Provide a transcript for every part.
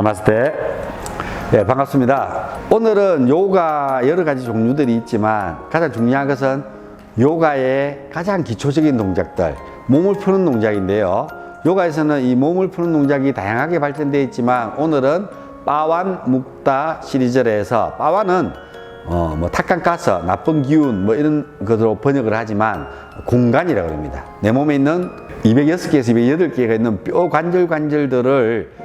나마스테. 네, 반갑습니다. 오늘은 요가 여러 가지 종류들이 있지만 가장 중요한 것은 요가의 가장 기초적인 동작들, 몸을 푸는 동작인데요. 요가에서는 이 몸을 푸는 동작이 다양하게 발전되어 있지만 오늘은 빠완 묵다 시리즈를 해서, 빠완은 탁간가스, 나쁜 기운 이런 것으로 번역을 하지만 공간이라고 합니다. 내 몸에 있는 206개에서 208개가 있는 뼈 관절들을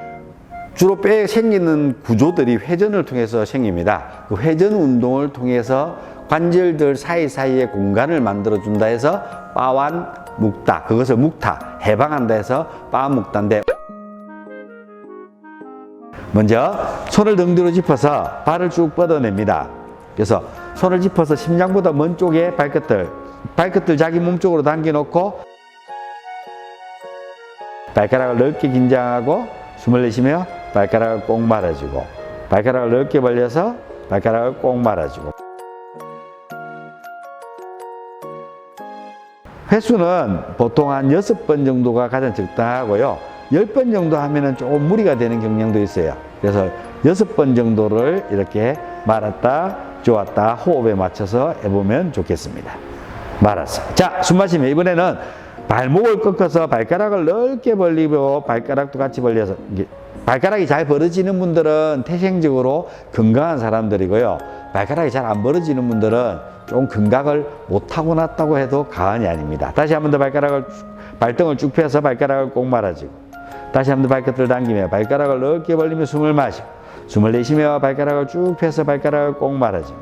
주로 뼈에 생기는 구조들이 회전을 통해서 생깁니다. 그 회전 운동을 통해서 관절들 사이사이에 공간을 만들어 준다 해서 빠완 묵다, 그것을 묵타, 해방한다 해서 빠완 묵다인데, 먼저 손을 등 뒤로 짚어서 발을 쭉 뻗어냅니다. 그래서 손을 짚어서 심장보다 먼 쪽에 발끝들 자기 몸 쪽으로 당겨놓고 발가락을 넓게 긴장하고 숨을 내쉬며 발가락을 꼭 말아주고, 발가락을 넓게 벌려서 발가락을 꼭 말아주고. 횟수는 보통 한 6번 정도가 가장 적당하고요. 10번 정도 하면은 조금 무리가 되는 경향도 있어요. 그래서 6번 정도를 이렇게 말았다, 조았다 호흡에 맞춰서 해보면 좋겠습니다. 말았어. 자, 숨 마시면 이번에는 발목을 꺾어서 발가락을 넓게 벌리고 발가락도 같이 벌려서, 발가락이 잘 벌어지는 분들은 태생적으로 건강한 사람들이고요. 발가락이 잘 안 벌어지는 분들은 좀 감각을 못 타고났다고 해도 과언이 아닙니다. 다시 한 번 더 발등을 쭉 펴서 발가락을 꼭 말아주고, 다시 한 번 더 발끝을 당기며 발가락을 넓게 벌리며 숨을 마시고, 숨을 내쉬며 발가락을 쭉 펴서 발가락을 꼭 말아주며,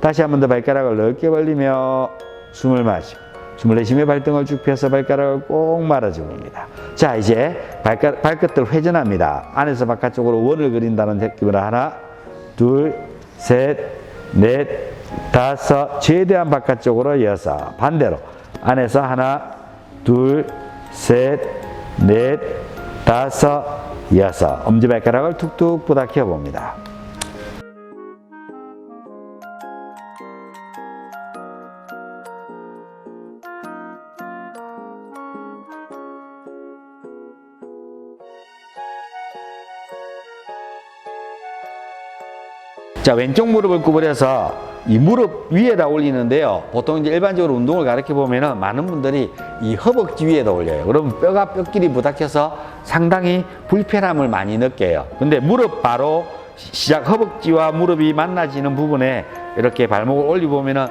다시 한 번 더 발가락을 넓게 벌리며 숨을 마시고, 숨을 내쉬며 발등을 쭉 펴서 발가락을 꼭 말아주고 입니다. 자, 이제 발끝을 회전합니다. 안에서 바깥쪽으로 원을 그린다는 느낌으로 하나, 둘, 셋, 넷, 다섯, 최대한 바깥쪽으로 여섯. 반대로 안에서 하나, 둘, 셋, 넷, 다섯, 여섯. 엄지발가락을 툭툭 부닥혀 봅니다. 자, 왼쪽 무릎을 구부려서 이 무릎 위에다 올리는데요. 보통 이제 일반적으로 운동을 가르쳐 보면은 많은 분들이 이 허벅지 위에다 올려요. 그러면 뼈가 뼈끼리 부닥쳐서 상당히 불편함을 많이 느껴요. 근데 무릎 바로 시작, 허벅지와 무릎이 만나지는 부분에 이렇게 발목을 올려보면은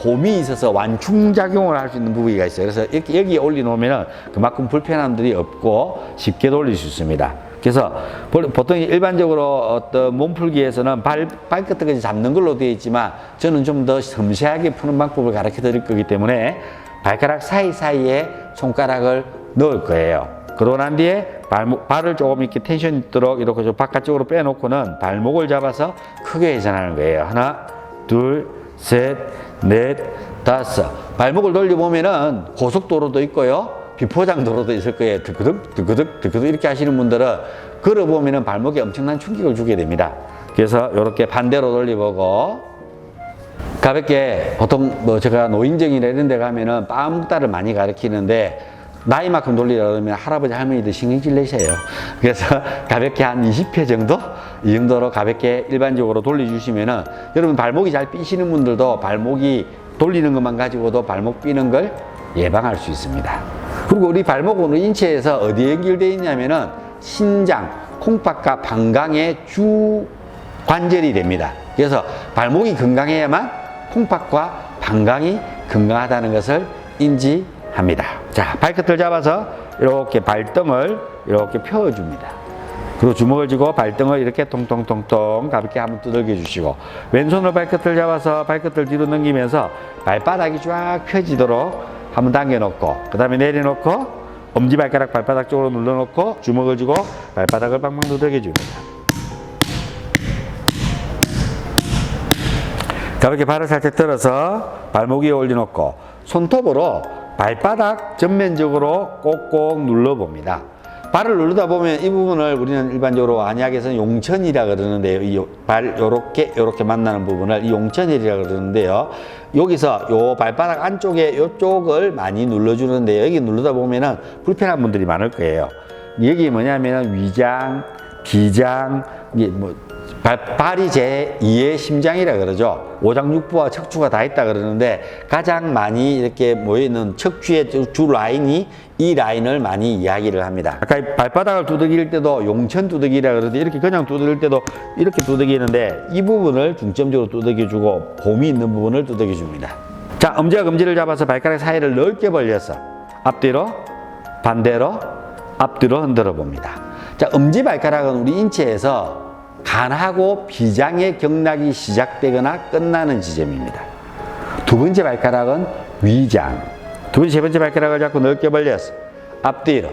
홈이 있어서 완충작용을 할 수 있는 부위가 있어요. 그래서 이렇게 여기에 올려놓으면은 그만큼 불편함들이 없고 쉽게 돌릴 수 있습니다. 그래서 보통 일반적으로 어떤 몸풀기에서는 발끝까지 잡는 걸로 되어 있지만 저는 좀 더 섬세하게 푸는 방법을 가르쳐 드릴 거기 때문에 발가락 사이사이에 손가락을 넣을 거예요. 그러고 난 뒤에 발을 조금 이렇게 텐션 있도록 이렇게 좀 바깥쪽으로 빼놓고는 발목을 잡아서 크게 회전하는 거예요. 하나, 둘, 셋, 넷, 다섯. 발목을 돌려보면은 고속도로도 있고요. 비포장도로도 있을 거예요. 드그득 이렇게 하시는 분들은 걸어보면은 발목에 엄청난 충격을 주게 됩니다. 그래서 이렇게 반대로 돌려보고 가볍게, 보통 제가 노인정이나 이런 데 가면은 빠묵다를 많이 가르치는데 나이만큼 돌리라 그러면 할아버지 할머니들 신경질 내셔요. 그래서 가볍게 한 20회 정도? 이 정도로 가볍게 일반적으로 돌려주시면은, 여러분 발목이 잘 삐시는 분들도 발목이 돌리는 것만 가지고도 발목 삐는 걸 예방할 수 있습니다. 그리고 우리 발목은 인체에서 어디에 연결되어 있냐면은 신장, 콩팥과 방광의 주 관절이 됩니다. 그래서 발목이 건강해야만 콩팥과 방광이 건강하다는 것을 인지합니다. 자, 발끝을 잡아서 이렇게 발등을 이렇게 펴줍니다. 그리고 주먹을 쥐고 발등을 이렇게 통통통통 가볍게 한번 두들겨 주시고, 왼손으로 발끝을 잡아서 발끝을 뒤로 넘기면서 발바닥이 쫙 펴지도록 한번 당겨놓고, 그 다음에 내려놓고 엄지발가락 발바닥 쪽으로 눌러놓고 주먹을 쥐고 발바닥을 방방 두들겨 줍니다. 가볍게 발을 살짝 들어서 발목 위에 올려놓고 손톱으로 발바닥 전면적으로 꼭꼭 눌러봅니다. 발을 누르다 보면 이 부분을 우리는 일반적으로 안약에서는 용천이라 그러는데요. 이 발 요렇게 만나는 부분을 이 용천이라 그러는데요. 여기서 요 발바닥 안쪽에 요쪽을 많이 눌러주는데요. 여기 누르다 보면은 불편한 분들이 많을 거예요. 여기 뭐냐면 위장, 비장, 이게 뭐 발이 제2의 심장이라 그러죠. 오장육부와 척추가 다 있다 그러는데 가장 많이 이렇게 모여있는 척추의 주 라인이 이 라인을 많이 이야기를 합니다. 아까 발바닥을 두들길 때도 용천 두들기라 그러는데 이렇게 그냥 두들길 때도 이렇게 두들기는데 이 부분을 중점적으로 두들겨주고 봄이 있는 부분을 두들겨줍니다. 자, 엄지와 검지를 잡아서 발가락 사이를 넓게 벌려서 앞뒤로 반대로 앞뒤로 흔들어 봅니다. 자, 엄지발가락은 우리 인체에서 간하고 비장의 경락이 시작되거나 끝나는 지점입니다. 두 번째 발가락은 위장. 두 번째, 세 번째 발가락을 잡고 넓게 벌려서 앞뒤로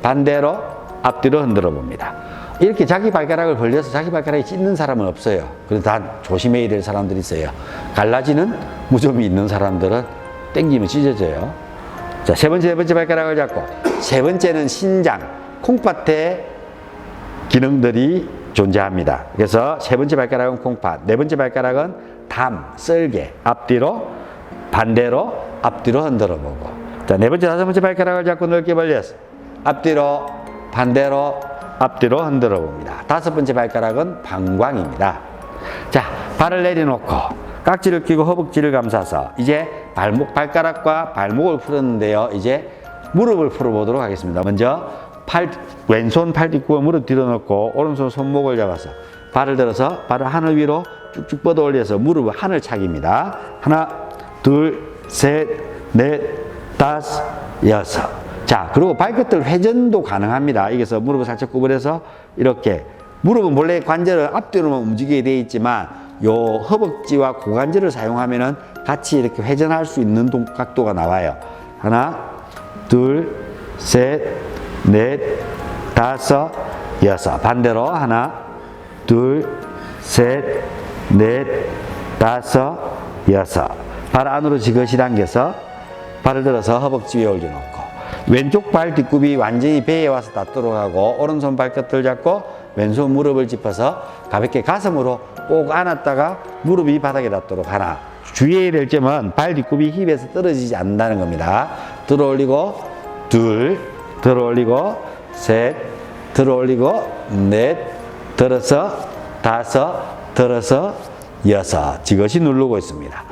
반대로 앞뒤로 흔들어 봅니다. 이렇게 자기 발가락을 벌려서 자기 발가락이 찢는 사람은 없어요. 그래서 다 조심해야 될 사람들이 있어요. 갈라지는 무좀이 있는 사람들은 땡기면 찢어져요. 자, 세 번째 발가락을 잡고 세 번째는 신장, 콩팥의 기능들이 존재합니다. 그래서 세 번째 발가락은 콩팥, 네 번째 발가락은 담, 썰개, 앞뒤로 반대로 앞뒤로 흔들어 보고, 자, 네 번째, 다섯 번째 발가락을 잡고 넓게 벌려서 앞뒤로 반대로 앞뒤로 흔들어 봅니다. 다섯 번째 발가락은 방광입니다. 자, 발을 내려놓고 깍지를 끼고 허벅지를 감싸서 이제 발가락과 발목을 풀었는데요. 이제 무릎을 풀어보도록 하겠습니다. 먼저 왼손 팔 뒷구에 무릎 뒤로 넣고 오른손 손목을 잡아서 발을 들어서 발을 하늘 위로 쭉쭉 뻗어 올려서 무릎을 하늘 차기입니다. 하나, 둘, 셋, 넷, 다섯, 여섯. 자, 그리고 발끝들 회전도 가능합니다. 이게서 무릎을 살짝 구부려서 이렇게, 무릎은 원래 관절을 앞뒤로만 움직이게 되어 있지만 요 허벅지와 고관절을 사용하면은 같이 이렇게 회전할 수 있는 각도가 나와요. 하나, 둘, 셋, 넷, 다섯, 여섯. 반대로 하나, 둘, 셋, 넷, 다섯, 여섯. 발 안으로 지그시 당겨서 발을 들어서 허벅지 위에 올려놓고 왼쪽 발 뒷굽이 완전히 배에 와서 닿도록 하고 오른손 발끝을 잡고 왼손 무릎을 짚어서 가볍게 가슴으로 꼭 안았다가 무릎이 바닥에 닿도록 하나. 주의해야 될 점은 발 뒷굽이 힙에서 떨어지지 않는다는 겁니다. 들어 올리고 둘, 들어 올리고 셋, 들어 올리고 넷, 들어서 다섯, 들어서 여섯. 지그시 누르고 있습니다.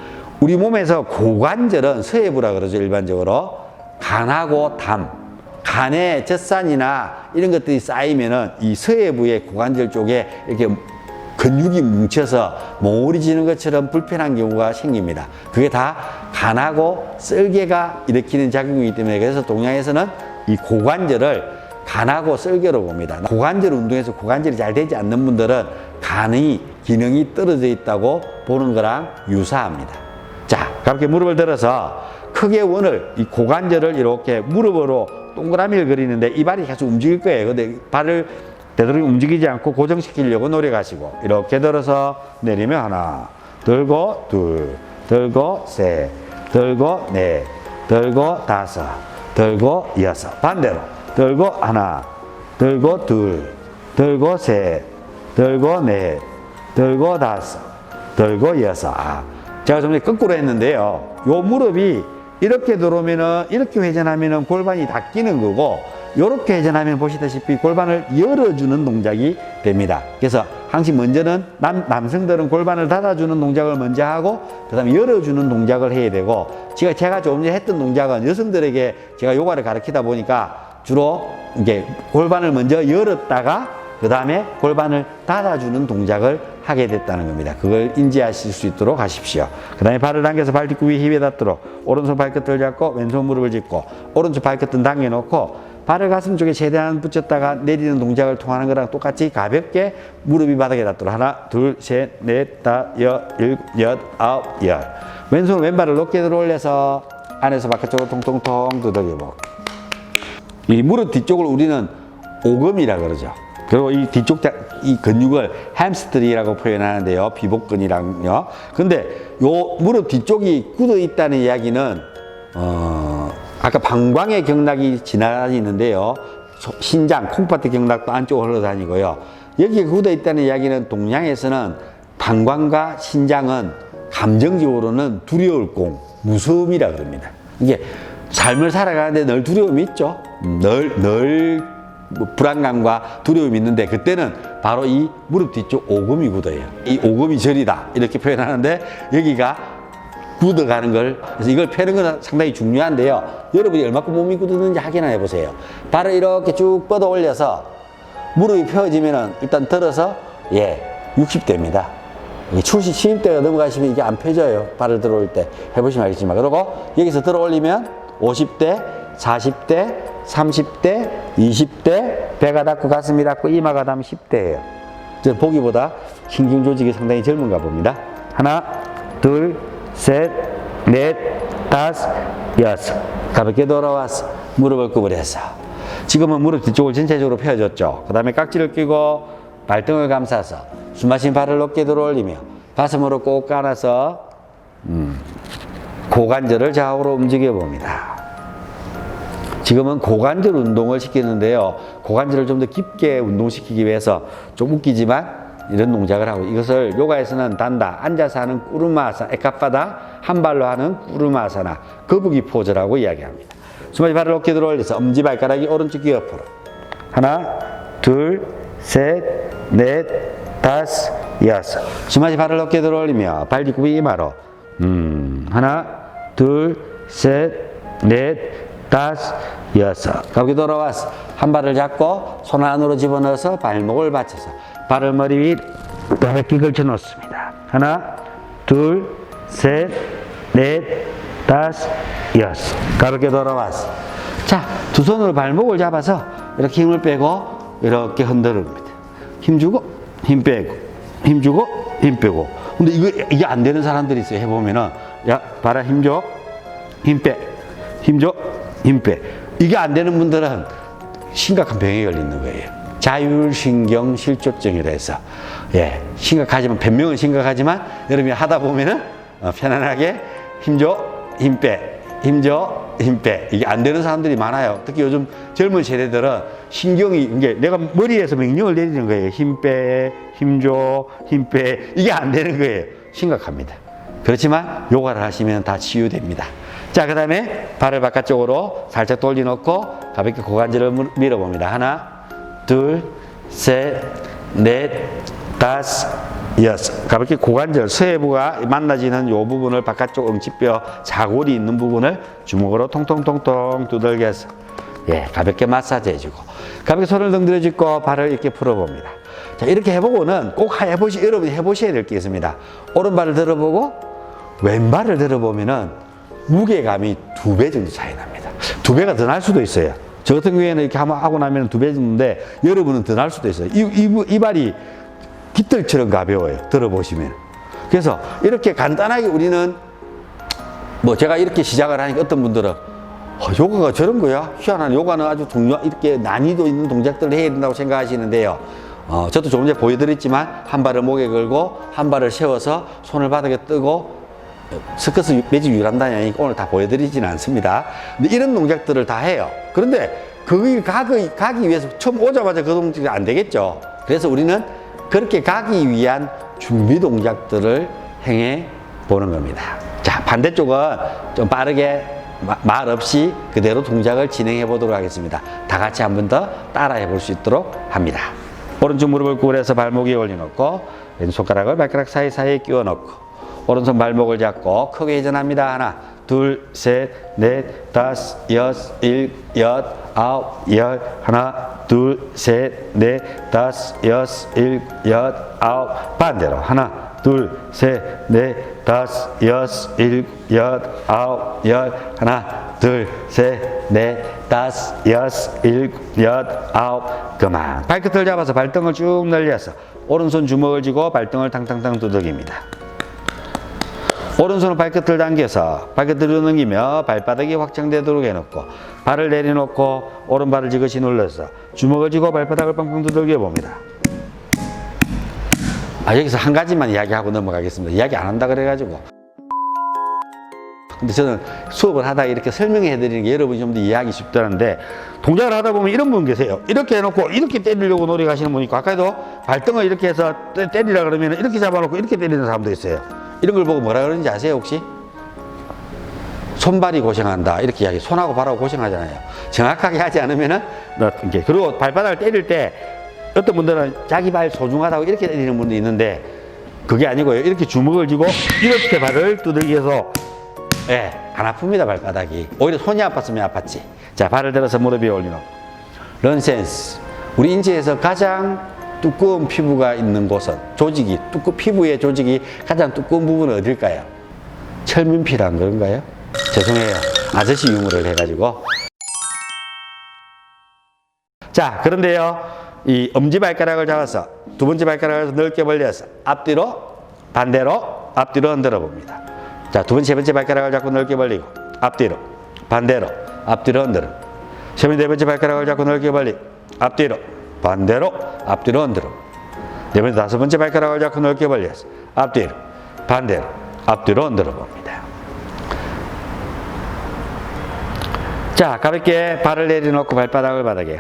우리 몸에서 고관절은 서해부라 그러죠. 일반적으로 간하고 담, 간에 젖산이나 이런 것들이 쌓이면은 이 서해부의 고관절 쪽에 이렇게 근육이 뭉쳐서 몽울이 지는 것처럼 불편한 경우가 생깁니다. 그게 다 간하고 썰개가 일으키는 작용이기 때문에, 그래서 동양에서는 이 고관절을 간하고 썰개로 봅니다. 고관절 운동에서 고관절이 잘 되지 않는 분들은 간의 기능이 떨어져 있다고 보는 거랑 유사합니다. 자, 가볍게 무릎을 들어서 크게 원을, 이 고관절을 이렇게 무릎으로 동그라미를 그리는데 이 발이 계속 움직일 거예요. 근데 발을 되도록 움직이지 않고 고정시키려고 노력하시고 이렇게 들어서 내리면 하나, 들고 둘, 들고 셋, 들고 넷, 들고 다섯, 들고 여섯. 반대로 들고 하나, 들고 둘, 들고 셋, 들고 넷, 들고 다섯, 들고 여섯. 제가 좀 전에 거꾸로 했는데요. 요 무릎이 이렇게 들어오면은, 이렇게 회전하면은 골반이 닫히는 거고, 이렇게 회전하면 보시다시피 골반을 열어주는 동작이 됩니다. 그래서 항상 먼저는 남성들은 골반을 닫아주는 동작을 먼저 하고, 그 다음에 열어주는 동작을 해야 되고, 제가 조금 전에 했던 동작은 여성들에게 제가 요가를 가르치다 보니까 주로 이게 골반을 먼저 열었다가 그 다음에 골반을 닫아주는 동작을 하게 됐다는 겁니다. 그걸 인지하실 수 있도록 하십시오. 그 다음에 발을 당겨서 발 뒷굽이 힙에 닿도록 오른손 발끝을 잡고 왼손 무릎을 짚고 오른쪽 발끝은 당겨놓고 발을 가슴 쪽에 최대한 붙였다가 내리는 동작을 통하는 거랑 똑같이 가볍게 무릎이 바닥에 닿도록 하나, 둘, 셋, 넷, 다섯, 일곱, 여덟, 아홉, 열. 왼손 왼발을 높게 들어 올려서 안에서 바깥쪽으로 통통통 두들겨보고, 이 무릎 뒤쪽을 우리는 오금이라 그러죠. 그리고 이 뒤쪽 이 근육을 햄스트링이라고 표현하는데요. 비복근이랑요. 근데 요 무릎 뒤쪽이 굳어 있다는 이야기는 아까 방광의 경락이 지나다니는데요. 신장, 콩팥의 경락도 안쪽으로 흘러다니고요. 여기에 굳어 있다는 이야기는 동양에서는 방광과 신장은 감정적으로는 두려울 공, 무서움이라 그럽니다. 이게 삶을 살아가는데 늘 두려움이 있죠. 늘 불안감과 두려움이 있는데 그때는 바로 이 무릎 뒤쪽 오금이 굳어요. 이 오금이 저리다 이렇게 표현하는데 여기가 굳어가는 걸 그래서 이걸 펴는 건 상당히 중요한데요. 여러분이 얼마큼 몸이 굳었는지 확인해 보세요. 발을 이렇게 쭉 뻗어 올려서 무릎이 펴지면은 일단 들어서 60대입니다. 출시 70대가 넘어가시면 이게 안 펴져요. 발을 들어올 때 해보시면 알겠지만 그리고 여기서 들어 올리면 50대, 40대, 30대, 20대, 배가 닿고 가슴이 닿고 이마가 닿으면 10대예요. 저 보기보다 신경 조직이 상당히 젊은가 봅니다. 하나, 둘, 셋, 넷, 다섯, 여섯. 가볍게 돌아와서 무릎을 구부려서 지금은 무릎 뒤쪽을 전체적으로 펴줬죠. 그 다음에 깍지를 끼고 발등을 감싸서 숨마신 발을 높게 들어 올리며 가슴으로 꼭 안아서 고관절을 좌우로 움직여 봅니다. 지금은 고관절 운동을 시키는데요. 고관절을 좀 더 깊게 운동시키기 위해서 좀 웃기지만 이런 동작을 하고 이것을 요가에서는 단다, 앉아서 하는 꾸르마아사나, 에카파다, 한 발로 하는 꾸르마아사나, 거북이 포즈라고 이야기합니다. 숨마시 발을 높게 들어 올려서 엄지발가락이 오른쪽 귀 옆으로 하나, 둘, 셋, 넷, 다섯, 여섯. 숨마시 발을 높게 들어 올리며 발 뒤꿈치 이마로 하나, 둘, 셋, 넷, 다섯, 여섯. 가볍게 돌아와서 한 발을 잡고 손 안으로 집어넣어서 발목을 받쳐서 발을 머리 위 가볍게 걸쳐 놓습니다. 하나, 둘, 셋, 넷, 다섯, 여섯. 가볍게 돌아와서 자, 두 손으로 발목을 잡아서 이렇게 힘을 빼고 이렇게 흔들어줍니다. 힘 주고 힘 빼고 힘 주고 힘 빼고. 근데 이게 안 되는 사람들이 있어요. 해보면은 야, 봐라, 힘 줘, 힘 빼, 힘 줘, 힘 빼. 이게 안 되는 분들은 심각한 병에 걸리는 거예요. 자율신경 실조증이라 해서 심각하지만 변명은 심각하지만 여러분이 하다 보면은 편안하게 힘 줘, 힘 빼, 힘 줘, 힘 빼. 이게 안 되는 사람들이 많아요. 특히 요즘 젊은 세대들은 신경이 이게 내가 머리에서 명령을 내리는 거예요. 힘 빼, 힘 줘, 힘 빼. 이게 안 되는 거예요. 심각합니다. 그렇지만 요가를 하시면 다 치유됩니다. 자, 그 다음에 발을 바깥쪽으로 살짝 돌려놓고 가볍게 고관절을 밀어봅니다. 하나, 둘, 셋, 넷, 다섯, 여섯. 가볍게 고관절, 서해부가 만나지는 이 부분을 바깥쪽 응치뼈 자골이 있는 부분을 주먹으로 통통통통 두들겨서 가볍게 마사지 해주고 가볍게 손을 등들어 짚고 발을 이렇게 풀어봅니다. 자, 이렇게 해보고는 꼭 여러분이 해보셔야 될 게 있습니다. 오른발을 들어보고 왼발을 들어보면은 무게감이 2배 정도 차이 납니다. 2배가 더 날 수도 있어요. 저 같은 경우에는 이렇게 하고 나면 2배 정도인데 여러분은 더 날 수도 있어요. 이 발이 깃털처럼 가벼워요. 들어보시면. 그래서 이렇게 간단하게 우리는 제가 이렇게 시작을 하니까 어떤 분들은 요가가 저런 거야? 희한한 요가는 아주 이렇게 난이도 있는 동작들을 해야 된다고 생각하시는데요. 저도 조금 전에 보여드렸지만 한 발을 목에 걸고 한 발을 세워서 손을 바닥에 뜨고 스쿼트 매직 유람단이 오늘 다 보여드리지는 않습니다. 근데 이런 동작들을 다 해요. 그런데 거기 가기 위해서 처음 오자마자 그 동작이 안 되겠죠. 그래서 우리는 그렇게 가기 위한 준비 동작들을 행해 보는 겁니다. 자, 반대쪽은 좀 빠르게 말 없이 그대로 동작을 진행해 보도록 하겠습니다. 다 같이 한 번 더 따라해 볼 수 있도록 합니다. 오른쪽 무릎을 구부려서 발목 위에 올려놓고 왼손가락을 발가락 사이사이에 끼워 넣고 오른손 발목을 잡고 크게 회전합니다. 하나, 둘, 셋, 넷, 다섯, 여섯, 일곱, 여덟, 아홉, 열. 하나, 둘, 셋, 넷, 다섯, 여섯, 일곱, 여덟, 아홉. 반대로 하나, 둘, 셋, 넷, 다섯, 여섯, 일곱, 여덟, 아홉, 열. 하나, 둘, 셋, 넷, 다섯, 여섯, 일곱, 여덟, 아홉. 그만. 발끝을 잡아서 발등을 쭉 늘려서 오른손 주먹을 쥐고 발등을 탕탕탕 두들깁니다. 오른손은 발끝을 당겨서 발끝을 넘기며 발바닥이 확장되도록 해놓고 발을 내려놓고 오른발을 지그시 눌러서 주먹을 쥐고 발바닥을 빵빵 두들겨 봅니다. 여기서 한 가지만 이야기하고 넘어가겠습니다. 이야기 안 한다 그래가지고. 근데 저는 수업을 하다가 이렇게 설명해 드리는 게 여러분이 좀 더 이해하기 쉽다는데 동작을 하다 보면 이런 분 계세요. 이렇게 해놓고 이렇게 때리려고 노력하시는 분이 있고 아까도 발등을 이렇게 해서 때리라 그러면 이렇게 잡아놓고 이렇게 때리는 사람도 있어요. 이런 걸 보고 뭐라 그러는지 아세요 혹시? 손발이 고생한다 이렇게 이야기. 손하고 발하고 고생하잖아요. 정확하게 하지 않으면은 이렇게. 그리고 발바닥을 때릴 때 어떤 분들은 자기 발 소중하다고 이렇게 때리는 분도 있는데 그게 아니고요. 이렇게 주먹을 쥐고 이렇게 발을 두들겨서 예, 안 아픕니다. 발바닥이. 오히려 손이 아팠으면 아팠지. 자, 발을 들어서 무릎 위에 올리고 런센스. 우리 인체에서 가장 두꺼운 피부가 있는 곳은 조직이 피부의 조직이 가장 두꺼운 부분은 어딜까요? 철민피란 그런가요? 죄송해요. 아저씨 유머를 해가지고. 자, 그런데요, 이 엄지발가락을 잡아서 두 번째 발가락을 넓게 벌려서 앞뒤로 반대로 앞뒤로 흔들어 봅니다. 자, 두 번째, 세 번째 발가락을 잡고 넓게 벌리고 앞뒤로 반대로 앞뒤로 흔들어. 세 번째, 네 번째 발가락을 잡고 넓게 벌리고 앞뒤로 반대로 앞뒤로 흔들어. 네 번째, 다섯 번째 발가락을 잡고 넓게 벌려서 앞뒤로 반대로 앞뒤로 흔들어 봅니다. 자, 가볍게 발을 내려놓고 발바닥을 바닥에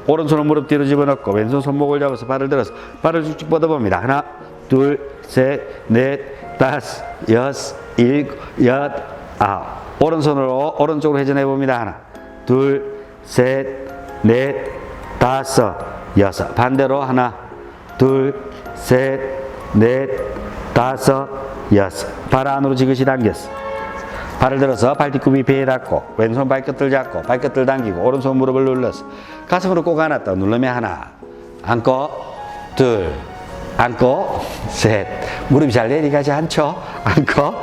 오른손은 무릎 뒤로 집어넣고 왼손 손목을 잡아서 발을 들어서 발을 쭉쭉 뻗어봅니다. 하나, 둘, 셋, 넷, 다섯, 여섯, 일곱, 여덟, 아홉. 오른손으로 오른쪽으로 회전해 봅니다. 하나, 둘, 셋, 넷, 다섯, 여섯. 반대로 하나, 둘, 셋, 넷, 다섯, 여섯. 발 안으로 지그시 당겼어. 발을 들어서 발뒤꿈이 배에 닿고 왼손 발끝을 잡고 발끝을 당기고 오른손 무릎을 눌러서 가슴으로 꼭 안았다. 누르면 하나, 안고, 둘, 안고, 셋. 무릎이 잘 내려가지 않죠? 안고,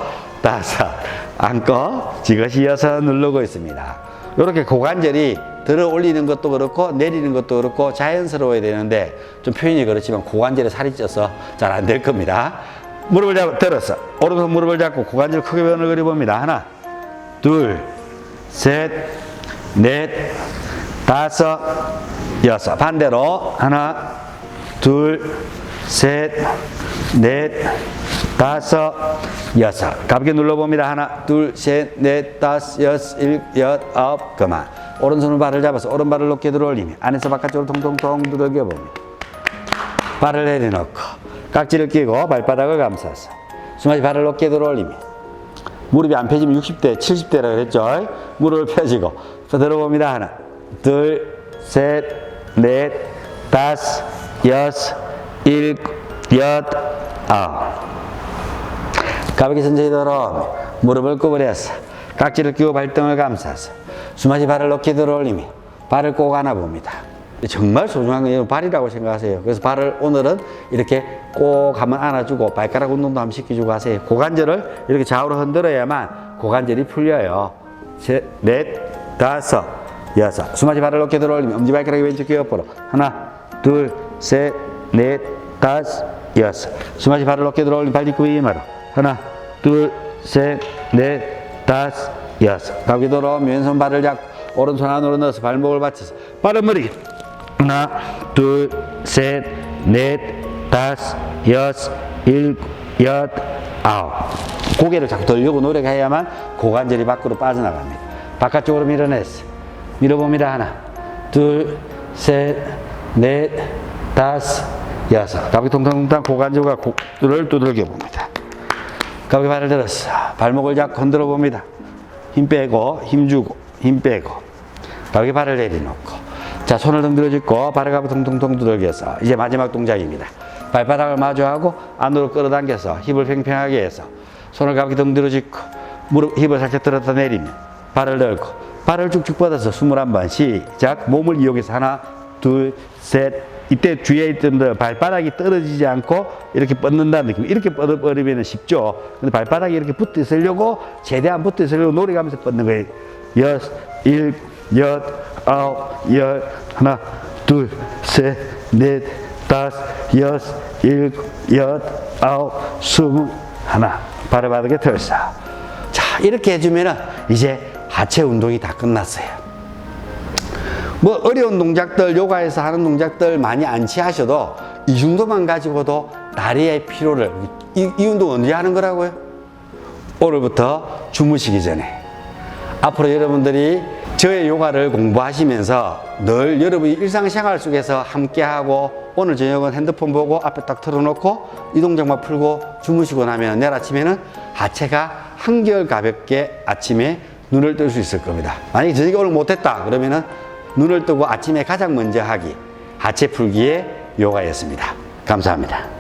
다섯, 안고, 지그시 여섯 누르고 있습니다. 이렇게 고관절이 들어 올리는 것도 그렇고 내리는 것도 그렇고 자연스러워야 되는데 좀 표현이 그렇지만 고관절에 살이 쪄서 잘 안 될 겁니다. 무릎을 들어서 오른손 무릎을 잡고 고관절 크게 변을 그려봅니다. 하나, 둘, 셋, 넷, 다섯, 여섯. 반대로 하나, 둘, 셋, 넷, 다섯, 여섯. 가볍게 눌러봅니다. 하나, 둘, 셋, 넷, 다섯, 여섯, 일곱, 여덟, 아홉. 그만. 오른손을 발을 잡아서 오른발을 높게 들어 올리며 안에서 바깥쪽으로 통통통 두들겨 봅니다. 발을 내려놓고 깍지를 끼고 발바닥을 감싸서 수마지 발을 높게 들어 올리며 무릎이 안 펴지면 60대, 70대라 그랬죠. 무릎을 펴지고 들어봅니다. 하나, 둘, 셋, 넷, 다섯, 여섯, 일곱, 여덟, 아홉. 가볍게 천천히 들어 무릎을 구부려서 깍지를 끼고 발등을 감싸서 수마지 발을 높게 들어 올리며 발을 꼭 안아봅니다. 정말 소중한 건 발이라고 생각하세요. 그래서 발을 오늘은 이렇게 꼭 한번 안아주고 발가락 운동도 한번 시켜주고 하세요. 고관절을 이렇게 좌우로 흔들어야만 고관절이 풀려요. 셋, 넷, 다섯, 여섯. 수마지 발을 높게 들어 올리면 엄지발가락이 왼쪽 귀 옆으로 하나, 둘, 셋, 넷, 다섯, 여섯. 수마지 발을 높게 들어 올리면 발뒤꿈이 이마로 하나, 둘, 셋, 넷, 다섯, 여섯. 가볍게 들어오면 왼손 발을 잡고 오른손 안으로 넣어서 발목을 받쳐서 빠른 머리 하나, 둘, 셋, 넷, 다섯, 여섯, 일곱, 여덟, 아홉. 고개를 자꾸 들려고 노력해야만 고관절이 밖으로 빠져나갑니다. 바깥쪽으로 밀어냈어. 밀어봅니다. 하나, 둘, 셋, 넷, 다섯, 여섯. 가볍게 통통통통 고관절과 고를 두들겨 봅니다. 가볍게 발을 들었어. 발목을 잡고 흔들어 봅니다. 힘 빼고, 힘 주고, 힘 빼고. 가볍게 발을 내려놓고. 자, 손을 등 들어짓고 발을 가볍게 통통통 두들겨서 이제 마지막 동작입니다. 발바닥을 마주하고 안으로 끌어당겨서 힙을 팽팽하게 해서 손을 가볍게 등 들어짓고 무릎 힙을 살짝 들었다 내리면 발을 넣고 발을 쭉쭉 뻗어서 21번 시작. 몸을 이용해서 하나, 둘, 셋. 이때 주의해 있던 분들 발바닥이 떨어지지 않고 이렇게 뻗는다는 느낌. 이렇게 뻗어버리면 쉽죠. 근데 발바닥이 이렇게 붙어 있으려고 최대한 붙어 있으려고 노력하면서 뻗는 거예요. 여섯, 일곱, 여덟, 아홉, 열. 하나, 둘, 셋, 넷, 다섯, 여섯, 일곱, 여덟, 아홉, 스물. 하나. 발을 바닥에 털서. 자, 이렇게 해주면은 이제 하체 운동이 다 끝났어요. 뭐 어려운 동작들, 요가에서 하는 동작들 많이 안 취하셔도 이 정도만 가지고도 다리의 피로를, 이 운동 언제 하는 거라고요? 오늘부터 주무시기 전에. 앞으로 여러분들이 저의 요가를 공부하시면서 늘 여러분이 일상생활 속에서 함께하고 오늘 저녁은 핸드폰 보고 앞에 딱 틀어놓고 이 동작만 풀고 주무시고 나면 내일 아침에는 하체가 한결 가볍게 아침에 눈을 뜰 수 있을 겁니다. 만약에 저녁에 오늘 못했다 그러면은 눈을 뜨고 아침에 가장 먼저 하기 하체 풀기의 요가였습니다. 감사합니다.